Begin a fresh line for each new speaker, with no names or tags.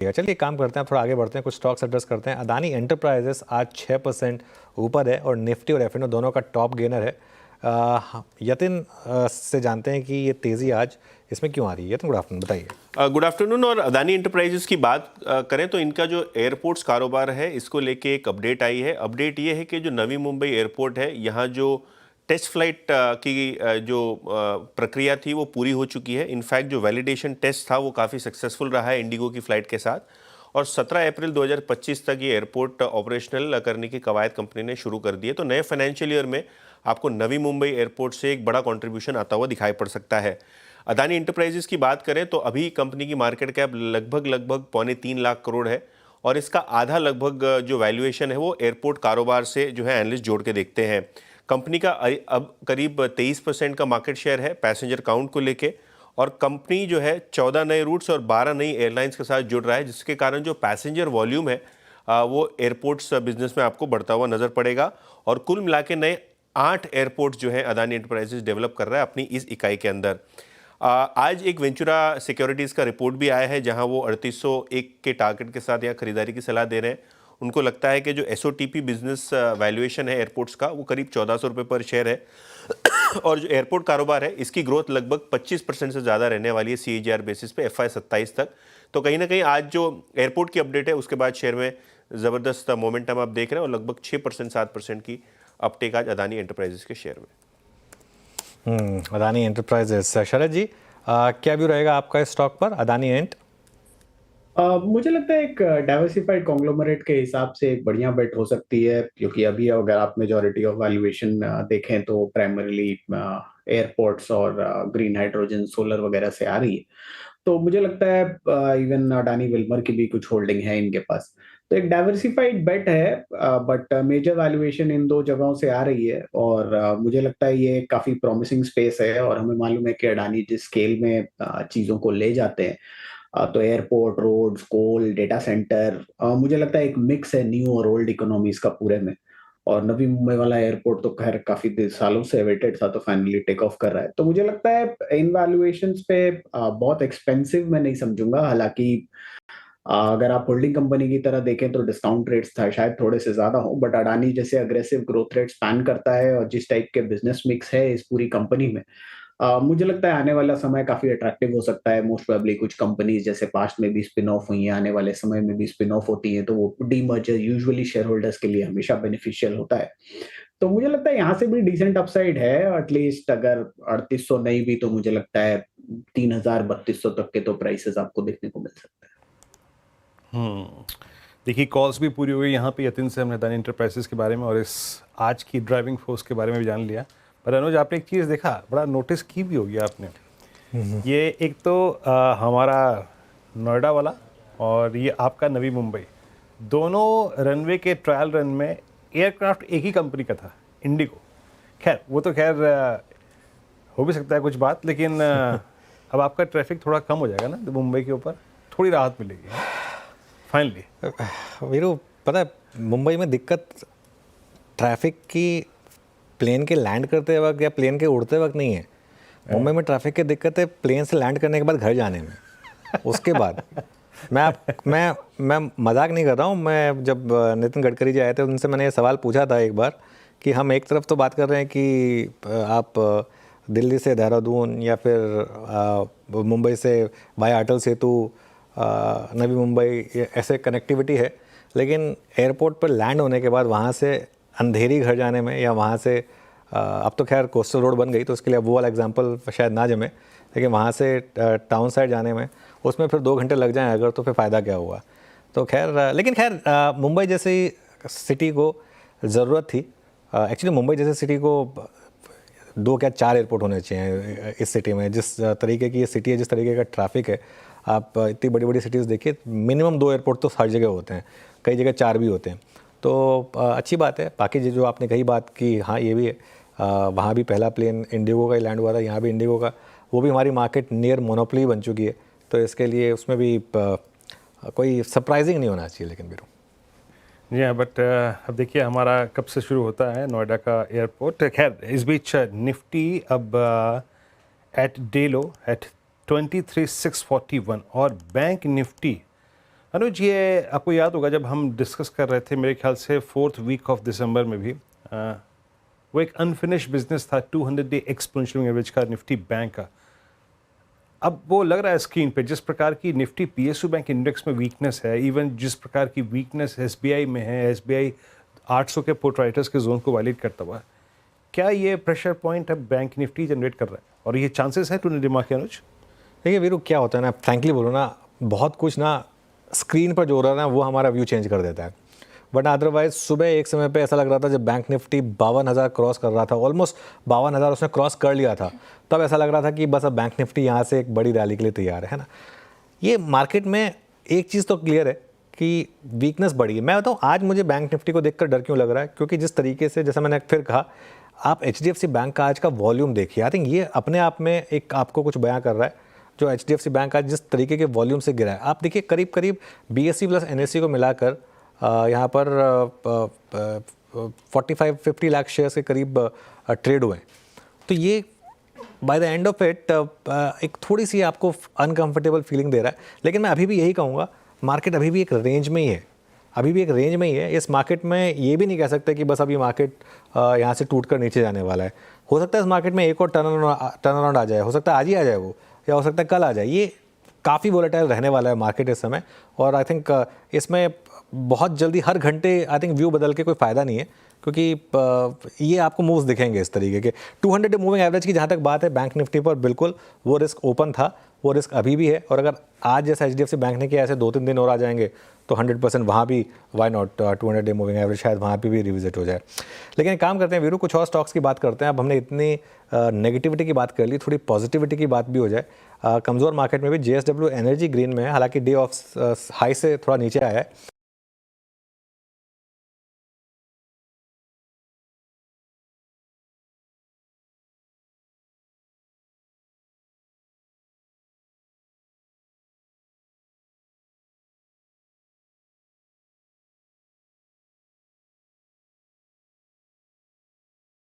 चलिए काम करते हैं, थोड़ा आगे बढ़ते हैं, कुछ स्टॉक्स एड्रेस करते हैं। अदानी एंटरप्राइजेस आज 6% ऊपर है और निफ्टी और एफएनओ दोनों का टॉप गेनर है। यतिन से जानते हैं कि ये तेज़ी आज इसमें क्यों आ रही है। यतिन, गुड आफ्टरनून, बताइए।
Good afternoon. और अदानी एंटरप्राइजेस की बात करें तो इनका जो एयरपोर्ट्स कारोबार है, इसको लेके एक अपडेट आई है। अपडेट ये है कि जो नवी मुंबई एयरपोर्ट है, यहाँ जो टेस्ट फ्लाइट की जो प्रक्रिया थी वो पूरी हो चुकी है। इनफैक्ट जो वैलिडेशन टेस्ट था वो काफ़ी सक्सेसफुल रहा है इंडिगो की फ़्लाइट के साथ, और 17 अप्रैल 2025 तक ये एयरपोर्ट ऑपरेशनल करने की कवायद कंपनी ने शुरू कर दी है। तो नए फाइनेंशियल ईयर में आपको नवी मुंबई एयरपोर्ट से एक बड़ा कंट्रीब्यूशन आता हुआ दिखाई पड़ सकता है। अदानी एंटरप्राइजेस की बात करें तो अभी कंपनी की मार्केट कैप लगभग 3.25 लाख करोड़ है, और इसका आधा लगभग जो वैल्यूएशन है वो एयरपोर्ट कारोबार से जो है एनालिस्ट जोड़ के देखते हैं। कंपनी का अब करीब 23% का मार्केट शेयर है पैसेंजर काउंट को लेके, और कंपनी जो है 14 नए रूट्स और 12 नई एयरलाइंस के साथ जुड़ रहा है, जिसके कारण जो पैसेंजर वॉल्यूम है वो एयरपोर्ट्स बिजनेस में आपको बढ़ता हुआ नजर पड़ेगा। और कुल मिला के नए 8 एयरपोर्ट्स जो है अदानी एंटरप्राइजेस डेवलप कर रहा है अपनी इस इकाई के अंदर। आज एक वेंचुरा सिक्योरिटीज़ का रिपोर्ट भी आया है, जहां वो 3801 के टारगेट के साथ यहाँ खरीदारी की सलाह दे रहे हैं। उनको लगता है कि जो एसओटीपी बिजनेस वैल्यूएशन है एयरपोर्ट्स का, वो करीब 1400 रुपये पर शेयर है। और जो एयरपोर्ट कारोबार है, इसकी ग्रोथ लगभग 25% से ज़्यादा रहने वाली है सीएजीआर बेसिस पे FY 27 तक। तो कहीं ना कहीं आज जो एयरपोर्ट की अपडेट है उसके बाद शेयर में ज़बरदस्त मोमेंटम आप देख रहे हैं, और लगभग 6% 7% की अपटेक आज अदानी एंटरप्राइजेस के शेयर में।
अदानी एंटरप्राइजेस। शरद जी, क्या व्यू रहेगा आपका इस स्टॉक पर, अदानी एंट?
मुझे लगता है एक डाइवर्सिफाइड कॉन्ग्लोमरेट के हिसाब से एक बढ़िया बेट हो सकती है, क्योंकि अभी अगर आप मेजॉरिटी ऑफ वैल्यूएशन देखें तो प्राइमरीली एयरपोर्ट्स और ग्रीन हाइड्रोजन सोलर वगैरह से आ रही है। तो मुझे लगता है इवन अडानी विल्मर की भी कुछ होल्डिंग है इनके पास। तो एक डाइवर्सिफाइड बेट है, बट मेजर वैल्यूएशन इन दो जगहों से आ रही है, और मुझे लगता है ये काफी प्रॉमिसिंग स्पेस है। और हमें मालूम है कि अडानी जिस स्केल में चीजों को ले जाते हैं, तो एयरपोर्ट, रोड्स, कोल, डेटा सेंटर, मुझे लगता है एक मिक्स है न्यू और ओल्ड इकोनॉमीज का पूरे में। और नवी मुंबई वाला एयरपोर्ट तो खैर काफी सालों से अवेटेड था, तो फाइनली टेक ऑफ कर रहा है। तो मुझे लगता है इन वैल्यूएशंस पे बहुत एक्सपेंसिव मैं नहीं समझूंगा। हालांकि अगर आप होल्डिंग कंपनी की तरह देखें तो डिस्काउंट रेट्स था शायद थोड़े से ज्यादा हो, बट अडानी जैसे अग्रेसिव ग्रोथ रेट स्पैन करता है और जिस टाइप के बिजनेस मिक्स है इस पूरी कंपनी में, मुझे लगता है आने वाला समय काफी अट्रैक्टिव हो सकता है। मोस्ट प्रोबेबली कुछ कंपनीज जैसे पास्ट में भी स्पिन ऑफ हुई हैं, आने वाले समय में भी स्पिन ऑफ होती हैं, तो वो डीमर्जर यूजुअली शेयर होल्डर्स के लिए हमेशा बेनिफिशियल होता है। तो मुझे लगता है यहाँ से भी डिसेंट अपसाइड है। एटलीस्ट अगर 3800 नहीं भी तो मुझे लगता है 3000 3200 तक के तो प्राइसेस आपको देखने को मिल सकते हैं।
देखिए, कॉल्स भी पूरी हो गई यहाँ पे यतिन से, हमने अदानी एंटरप्राइजेस के बारे में और इस आज की ड्राइविंग फोर्स के बारे में भी जान लिया। पर अनुज, आपने एक चीज़ देखा, बड़ा नोटिस की भी होगी आपने। ये एक तो हमारा नोएडा वाला और ये आपका नवी मुंबई, दोनों रनवे के ट्रायल रन में एयरक्राफ्ट एक ही कंपनी का था, इंडिगो। खैर वो तो खैर हो भी सकता है कुछ बात, लेकिन अब आपका ट्रैफिक थोड़ा कम हो जाएगा ना मुंबई के ऊपर, थोड़ी राहत मिलेगी फाइनली।
वीरू, पता है मुंबई में दिक्कत ट्रैफिक की प्लेन के लैंड करते वक्त या प्लेन के उड़ते वक्त नहीं है। मुंबई में ट्रैफिक की दिक्कत है प्लेन से लैंड करने के बाद घर जाने में। उसके बाद मैं मजाक नहीं कर रहा हूँ। मैं जब नितिन गडकरी जी आए थे उनसे मैंने ये सवाल पूछा था एक बार कि हम एक तरफ तो बात कर रहे हैं कि आप दिल्ली से देहरादून या फिर मुंबई से वाया अटल सेतु, नवी मुंबई, ऐसे कनेक्टिविटी है, लेकिन एयरपोर्ट पर लैंड होने के बाद वहाँ से अंधेरी घर जाने में, या वहाँ से अब तो खैर कोस्टल रोड बन गई तो उसके लिए अब वो वाला एग्जांपल शायद ना जमे, लेकिन वहाँ से टाउन साइड जाने में उसमें फिर 2 घंटे लग जाएं अगर, तो फिर फ़ायदा क्या हुआ। तो खैर, लेकिन खैर मुंबई जैसी सिटी को ज़रूरत थी। एक्चुअली मुंबई जैसे सिटी को 2 क्या 4 एयरपोर्ट होने चाहिए इस सिटी में। जिस तरीके की ये सिटी है, जिस तरीके का ट्रैफिक है, आप इतनी बड़ी बड़ी सिटीज़ देखिए, मिनिमम 2 एयरपोर्ट तो हर जगह होते हैं, कई जगह 4 भी होते हैं। तो अच्छी बात है। बाकी जो आपने कही बात की, हाँ ये भी है, वहाँ भी पहला प्लेन इंडिगो का ही लैंड हुआ था, यहाँ भी इंडिगो का। वो भी हमारी मार्केट नियर मोनोपोली बन चुकी है, तो इसके लिए उसमें भी कोई सरप्राइजिंग नहीं होना चाहिए। लेकिन बिरू
जी हाँ, बट अब देखिए हमारा कब से शुरू होता है नोएडा का एयरपोर्ट। खैर इस बीच निफ्टी अब एट डे लो एट 23,641 और बैंक निफ्टी अनुज, ये आपको याद होगा जब हम डिस्कस कर रहे थे मेरे ख्याल से 4th वीक ऑफ दिसंबर में भी, वो एक अनफिनिश्ड बिजनेस था 200 डे एक्सपोनेंशियल एवरेज का निफ्टी बैंक का। अब वो लग रहा है स्क्रीन पे जिस प्रकार की निफ्टी पीएसयू बैंक इंडेक्स में वीकनेस है, इवन जिस प्रकार की वीकनेस एसबीआई में है, एसबीआई 800 के पोर्ट्राइटर्स के जोन को वायलेट करता हुआ, क्या ये प्रेशर पॉइंट अब बैंक निफ्टी जनरेट कर रहा है और ये चांसेस है टू दिमाग के? अनुज
देखिए वीरू, क्या होता है ना, फ्रैंकली बोलो ना, बहुत कुछ ना स्क्रीन पर जो हो रहा है ना वो हमारा व्यू चेंज कर देता है। बट अदरवाइज सुबह एक समय पे ऐसा लग रहा था जब बैंक निफ्टी 52,000 क्रॉस कर रहा था, ऑलमोस्ट 52,000 उसने क्रॉस कर लिया था, तब ऐसा लग रहा था कि बस अब बैंक निफ्टी यहाँ से एक बड़ी रैली के लिए तैयार है ना। ये मार्केट में एक चीज़ तो क्लियर है कि वीकनेस बढ़ी है। मैं बताऊँ आज मुझे बैंक निफ्टी को देखकर डर क्यों लग रहा है, क्योंकि जिस तरीके से, जैसा मैंने फिर कहा, आप HDFC बैंक का आज का वॉल्यूम देखिए, आई थिंक ये अपने आप में एक आपको कुछ बयां कर रहा है। जो HDFC बैंक आज जिस तरीके के वॉल्यूम से गिरा है, आप देखिए करीब करीब BSE प्लस NSE को मिलाकर यहाँ पर 45-50 लाख शेयर्स के करीब ट्रेड हुए हैं। तो ये by the end of it एक थोड़ी सी आपको अनकंफर्टेबल फीलिंग दे रहा है। लेकिन मैं अभी भी यही कहूँगा, मार्केट अभी भी एक रेंज में ही है, अभी भी एक रेंज में ही है। इस मार्केट में ये भी नहीं कह सकते कि बस अब ये मार्केट यहाँ से टूट कर नीचे जाने वाला है। हो सकता है इस मार्केट में एक और टर्न अराउंड आ जाए, हो सकता है आज ही आ जाए वो, या हो सकता है कल आ जाए। ये काफ़ी वोलेटाइल रहने वाला है मार्केट इस समय, और आई थिंक इसमें बहुत जल्दी हर घंटे आई थिंक व्यू बदल के कोई फ़ायदा नहीं है, क्योंकि ये आपको मूव्स दिखेंगे इस तरीके के। 200 डे मूविंग एवरेज की जहाँ तक बात है बैंक निफ्टी पर, बिल्कुल वो रिस्क ओपन था, वो रिस्क अभी भी है। और अगर आज जैसा HDFC बैंक ने किया ऐसे 2-3 दिन और आ जाएंगे तो 100% वहाँ भी why not 200 day moving average शायद वहाँ पे भी रिविजिट हो जाए। लेकिन एक काम करते हैं वीरू, कुछ और स्टॉक्स की बात करते हैं। अब हमने इतनी नेगेटिविटी की बात कर ली, थोड़ी पॉजिटिविटी की बात भी हो जाए। कमज़ोर मार्केट में भी JSW एनर्जी ग्रीन में है, हालांकि डे ऑफ हाई से थोड़ा नीचे आया है।